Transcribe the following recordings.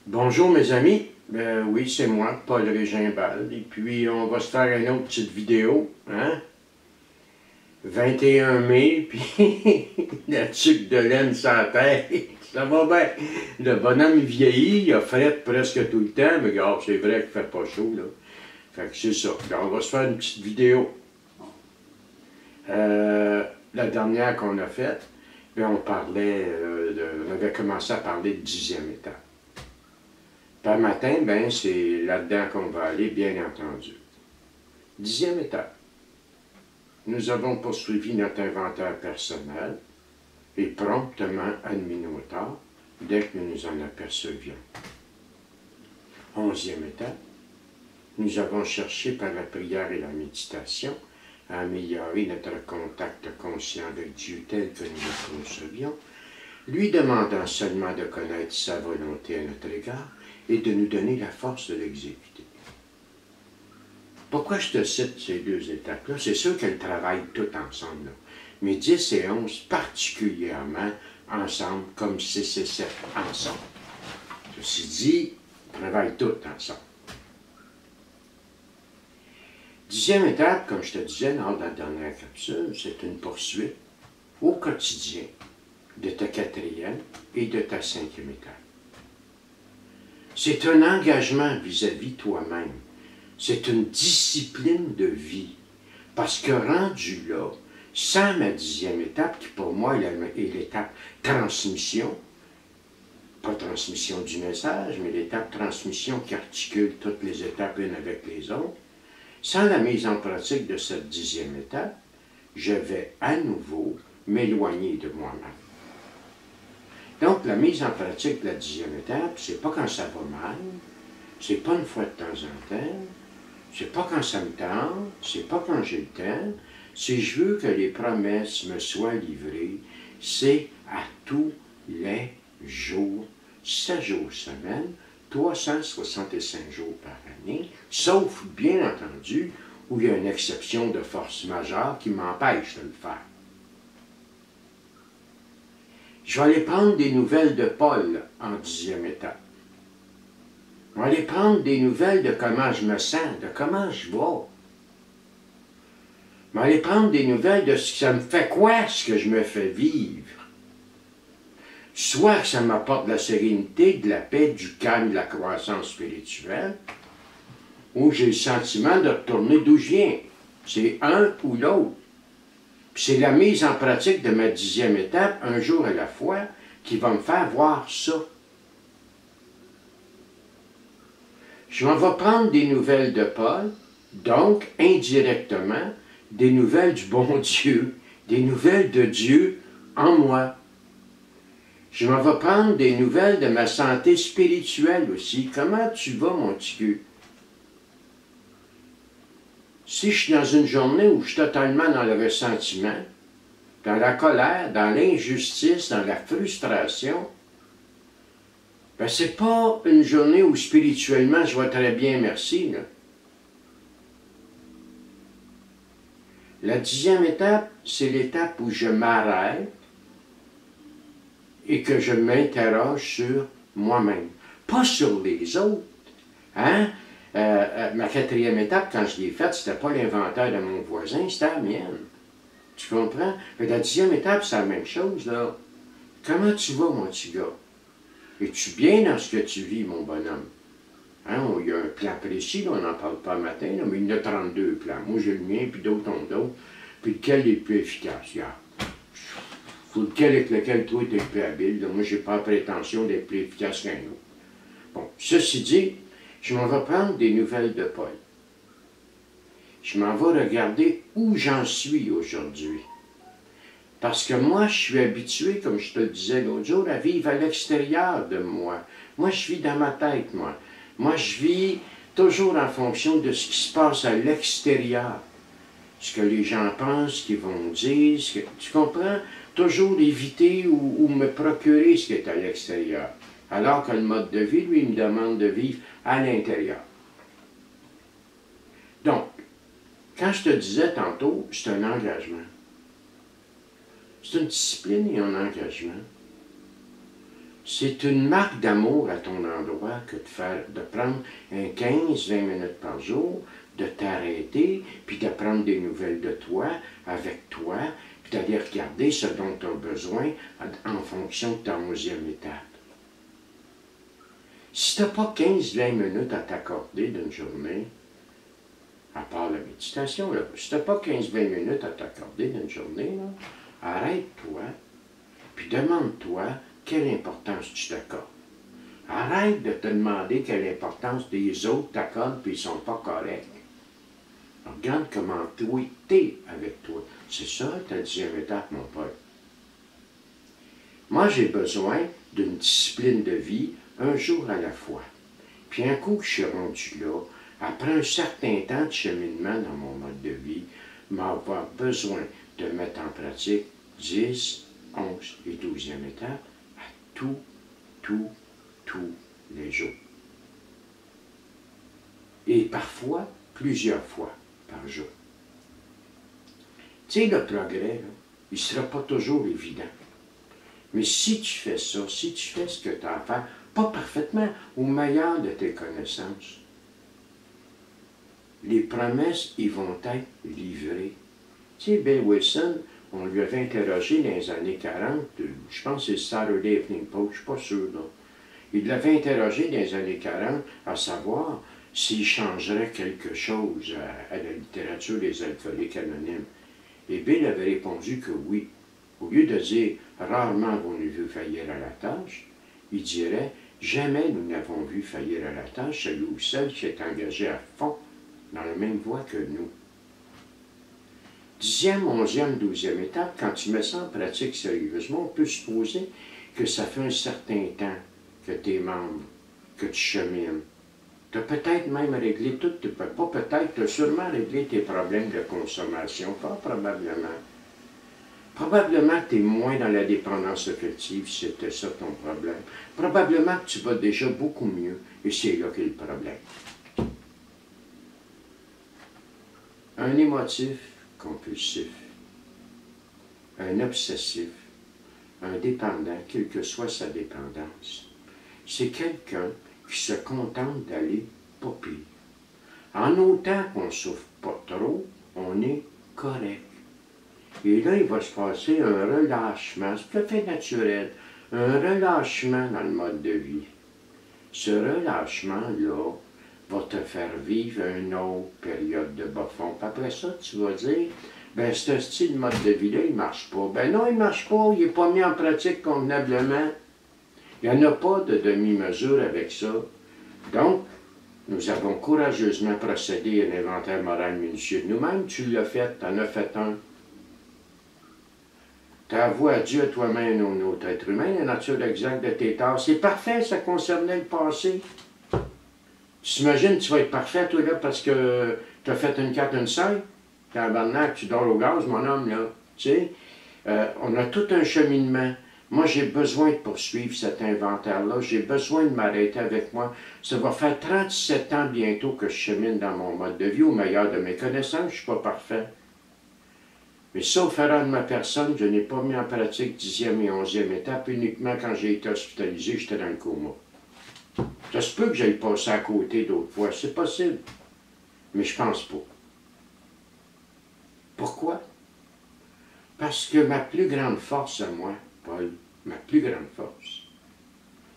Bonjour mes amis, oui c'est moi, Paul Régimbald, et puis on va se faire une autre petite vidéo, hein? 21 mai, puis la tuque de laine sur la tête, ça va bien. Le bonhomme vieillit, il a fret presque tout le temps, mais regarde, c'est vrai qu'il fait pas chaud, là. Fait que c'est ça, alors, on va se faire une petite vidéo. La dernière qu'on a faite, on parlait, on avait commencé à parler de 10e étape. Par matin, c'est là-dedans qu'on va aller, bien entendu. 10e étape. Nous avons poursuivi notre inventaire personnel et promptement admis nos torts dès que nous nous en apercevions. 11e étape. Nous avons cherché par la prière et la méditation à améliorer notre contact conscient avec Dieu tel que nous le concevions, lui demandant seulement de connaître sa volonté à notre égard et de nous donner la force de l'exécuter. Pourquoi je te cite ces deux étapes-là? C'est sûr qu'elles travaillent toutes ensemble, là. Mais 10 et 11 particulièrement ensemble, comme 6 et 7 ensemble. Ceci dit, elles travaillent toutes ensemble. 10e étape, comme je te disais lors de la dernière capsule, c'est une poursuite au quotidien de ta 4e et de ta 5e étape. C'est un engagement vis-à-vis toi-même. C'est une discipline de vie. Parce que rendu là, sans ma 10e étape, qui pour moi est l'étape transmission, pas transmission du message, mais l'étape transmission qui articule toutes les étapes une avec les autres, sans la mise en pratique de cette 10e étape, je vais à nouveau m'éloigner de moi-même. Donc, la mise en pratique de la 10e étape, c'est pas quand ça va mal, c'est pas une fois de temps en temps, c'est pas quand ça me tente, c'est pas quand j'ai le temps, c'est je veux que les promesses me soient livrées, c'est à tous les jours, 7 jours semaine, 365 jours par année, sauf, bien entendu, où il y a une exception de force majeure qui m'empêche de le faire. Je vais aller prendre des nouvelles de Paul en 10e étape. Je vais aller prendre des nouvelles de comment je me sens, de comment je vais. Je vais aller prendre des nouvelles de ce que ça me fait quoi, ce que je me fais vivre. Soit que ça m'apporte de la sérénité, de la paix, du calme, de la croissance spirituelle, ou j'ai le sentiment de retourner d'où je viens. C'est un ou l'autre. C'est la mise en pratique de ma 10e étape, un jour à la fois, qui va me faire voir ça. Je m'en vais prendre des nouvelles de Paul, donc, indirectement, des nouvelles du bon Dieu, des nouvelles de Dieu en moi. Je m'en vais prendre des nouvelles de ma santé spirituelle aussi. Comment tu vas, mon petit cul? Si je suis dans une journée où je suis totalement dans le ressentiment, dans la colère, dans l'injustice, dans la frustration, c'est pas une journée où spirituellement je vais très bien, merci, là. La 10e étape, c'est l'étape où je m'arrête et que je m'interroge sur moi-même, pas sur les autres. Hein? Ma 4e étape, quand je l'ai faite, c'était pas l'inventaire de mon voisin, c'était la mienne. Tu comprends? Mais la 10e étape, c'est la même chose, là. Comment tu vas, mon petit gars? Es-tu bien dans ce que tu vis, mon bonhomme? Hein? Il y a un plan précis, là, on n'en parle pas matin, là, mais il y en a 32 plans. Moi, j'ai le mien, puis d'autres ont d'autres. Puis lequel est le plus efficace? Faut lequel avec lequel toi, tu es le plus habile. Là. Moi, j'ai pas la prétention d'être plus efficace qu'un autre. Bon, ceci dit, je m'en vais prendre des nouvelles de Paul. Je m'en vais regarder où j'en suis aujourd'hui. Parce que moi, je suis habitué, comme je te le disais l'autre jour, à vivre à l'extérieur de moi. Moi, je vis dans ma tête, moi. Moi, je vis toujours en fonction de ce qui se passe à l'extérieur. Ce que les gens pensent, ce qu'ils vont dire, tu comprends? Toujours éviter ou me procurer ce qui est à l'extérieur. Alors que le mode de vie, lui, me demande de vivre à l'intérieur. Donc, quand je te disais tantôt, c'est un engagement. C'est une discipline et un engagement. C'est une marque d'amour à ton endroit que de prendre un 15-20 minutes par jour, de t'arrêter, puis de prendre des nouvelles de toi, avec toi, puis d'aller regarder ce dont tu as besoin en fonction de ta 11e étape. Si tu n'as pas 15-20 minutes à t'accorder d'une journée, à part la méditation, là, si tu n'as pas 15-20 minutes à t'accorder d'une journée, là, arrête-toi, puis demande-toi quelle importance tu t'accordes. Arrête de te demander quelle importance des autres t'accordent puis ils ne sont pas corrects. Regarde comment toi, t'es avec toi. C'est ça ta 10e étape, mon pote. Moi, j'ai besoin d'une discipline de vie un jour à la fois. Puis un coup que je suis rendu là, après un certain temps de cheminement dans mon mode de vie, m'avoir besoin de mettre en pratique 10, 11 et 12e étape à tous les jours. Et parfois, plusieurs fois par jour. Tu sais, le progrès, là, il ne sera pas toujours évident. Mais si tu fais ça, si tu fais ce que tu as à faire, pas parfaitement, au meilleur de tes connaissances, les promesses, ils vont être livrées. Tu sais, Bill Wilson, on lui avait interrogé dans les années 40, je pense que c'est le Saturday Evening Post, je ne suis pas sûr, là. Il l'avait interrogé dans les années 40 à savoir s'il changerait quelque chose à la littérature des alcooliques anonymes. Et Bill avait répondu que oui. Au lieu de dire « rarement avons-nous vu faillir à la tâche », il dirait « jamais nous n'avons vu faillir à la tâche celui ou celle qui est engagé à fond dans la même voie que nous. » 10e, 11e, 12e étape, quand tu mets ça en pratique sérieusement, on peut supposer que ça fait un certain temps que tes membres, que tu chemines. Tu as peut-être même réglé tout, pas peut-être, tu as sûrement réglé tes problèmes de consommation, fort probablement. Probablement que tu es moins dans la dépendance affective si c'était ça ton problème. Probablement que tu vas déjà beaucoup mieux, et c'est là qu'est le problème. Un émotif compulsif, un obsessif, un dépendant, quelle que soit sa dépendance, c'est quelqu'un qui se contente d'aller pas pire. En autant qu'on ne souffre pas trop, on est correct. Et là, il va se passer un relâchement, c'est tout à fait naturel, un relâchement dans le mode de vie. Ce relâchement-là va te faire vivre une autre période de bas-fond. Puis après ça, tu vas dire, ben ce style de mode de vie-là, il ne marche pas. Ben non, il ne marche pas, il n'est pas mis en pratique convenablement. Il n'y en a pas de demi-mesure avec ça. Donc, nous avons courageusement procédé à un inventaire moral minutieux de nous-mêmes. Tu l'as fait, tu en as fait un. Tu as avoué à Dieu, à toi-même, un autre être humain, la nature exacte de tes torts. C'est parfait, ça concernait le passé. Tu t'imagines, tu vas être parfait, toi, là, parce que tu as fait une carte, une saille. Tabarnak, tu dors au gaz, mon homme, là. Tu sais, on a tout un cheminement. Moi, j'ai besoin de poursuivre cet inventaire-là. J'ai besoin de m'arrêter avec moi. Ça va faire 37 ans bientôt que je chemine dans mon mode de vie, au meilleur de mes connaissances. Je ne suis pas parfait. Mais sauf erreur de ma personne, je n'ai pas mis en pratique 10e et 11e étape. Uniquement quand j'ai été hospitalisé, j'étais dans le coma. Ça se peut que j'aille passer à côté d'autres fois. C'est possible. Mais je pense pas. Pourquoi? Parce que ma plus grande force à moi, Paul, ma plus grande force,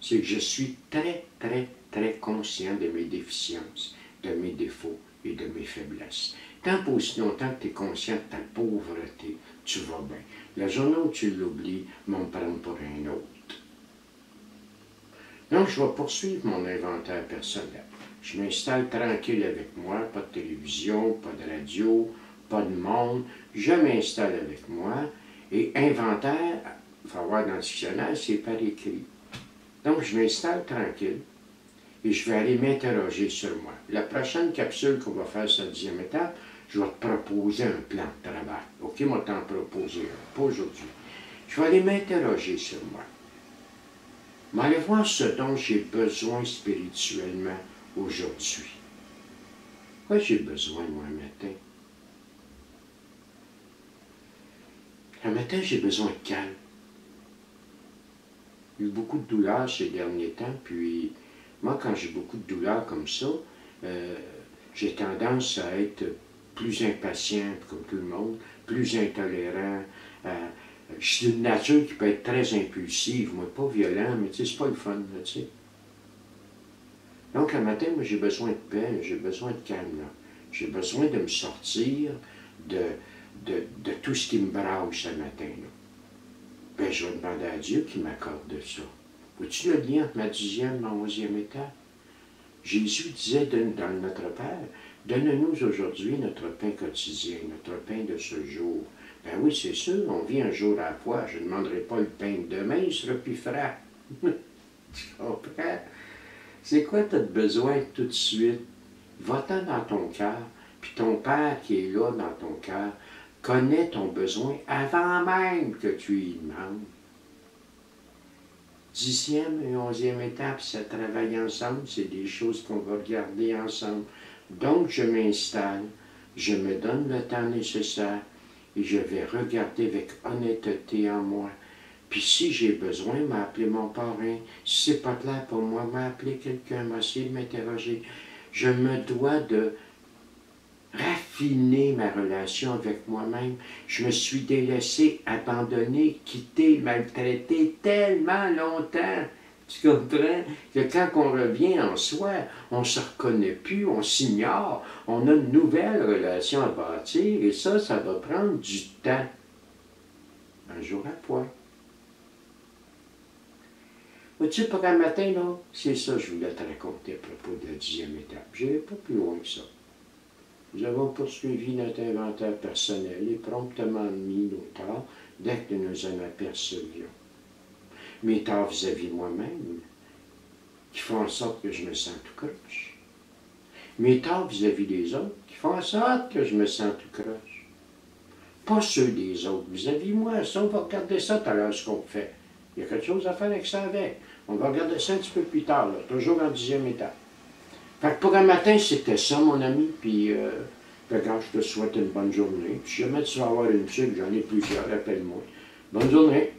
c'est que je suis très, très, très conscient de mes déficiences, de mes défauts et de mes faiblesses. Tant pour aussi longtemps que tu es conscient de ta pauvreté, tu vas bien. La journée où tu l'oublies, m'en prendre pour un autre. Donc, je vais poursuivre mon inventaire personnel. Je m'installe tranquille avec moi, pas de télévision, pas de radio, pas de monde. Je m'installe avec moi et inventaire, il faut voir dans le dictionnaire, c'est par écrit. Donc, je m'installe tranquille et je vais aller m'interroger sur moi. La prochaine capsule qu'on va faire sur la 10e étape, je vais te proposer un plan de travail. OK, moi t'en proposer un, pas aujourd'hui. Je vais aller m'interroger sur moi. Je vais aller voir ce dont j'ai besoin spirituellement aujourd'hui. Quoi j'ai besoin, moi, un matin? Un matin, j'ai besoin de calme. eu beaucoup de douleurs ces derniers temps, puis moi, quand j'ai beaucoup de douleurs comme ça, j'ai tendance à être plus impatient, comme tout le monde, plus intolérant. Je suis d'une nature qui peut être très impulsive, moi, pas violent, mais tu sais, c'est pas le fun, là, tu sais. Donc, le matin, moi, j'ai besoin de paix, j'ai besoin de calme, là. J'ai besoin de me sortir de tout ce qui me brasse ce matin, là. Ben, je vais demander à Dieu qu'il m'accorde ça. Vois-tu le lien entre ma 10e et ma 11e étape? Jésus disait dans le Notre Père, donne-nous aujourd'hui notre pain quotidien, notre pain de ce jour. Ben oui, c'est sûr, on vit un jour à la fois. Je ne demanderai pas le pain de demain, il sera plus frais. Tu comprends? C'est quoi tu as besoin tout de suite? Va-t'en dans ton cœur, puis ton Père qui est là dans ton cœur connaît ton besoin avant même que tu y demandes. 10e et 11e étape, ça travaille ensemble, c'est des choses qu'on va regarder ensemble. Donc, je m'installe, je me donne le temps nécessaire et je vais regarder avec honnêteté en moi. Puis si j'ai besoin, m'appeler mon parrain. Si c'est pas clair pour moi, m'appeler quelqu'un, m'essayer de m'interroger. Je me dois de raffiner ma relation avec moi-même. Je me suis délaissé, abandonné, quitté, maltraité tellement longtemps. Tu comprends? Que quand on revient en soi, on ne se reconnaît plus, on s'ignore, on a une nouvelle relation à bâtir et ça va prendre du temps. Un jour à fois. Vois-tu, pour un matin, là, c'est ça que je voulais te raconter à propos de la 10e étape. Je n'irai pas plus loin que ça. Nous avons poursuivi notre inventaire personnel et promptement mis nos torts dès que nous en apercevions. Mes torts vis-à-vis moi-même, qui font en sorte que je me sens tout croche. Mes torts vis-à-vis des autres, qui font en sorte que je me sens tout croche. Pas ceux des autres vis-à-vis moi. Ça, on va regarder ça tout à l'heure, ce qu'on fait. Il y a quelque chose à faire avec ça avec. On va regarder ça un petit peu plus tard, là, toujours en 10e étape. Fait que pour un matin, c'était ça, mon ami, puis regarde, je te souhaite une bonne journée. Puis si jamais tu vas avoir une suite, j'en ai plusieurs, appelle-moi. Bonne journée!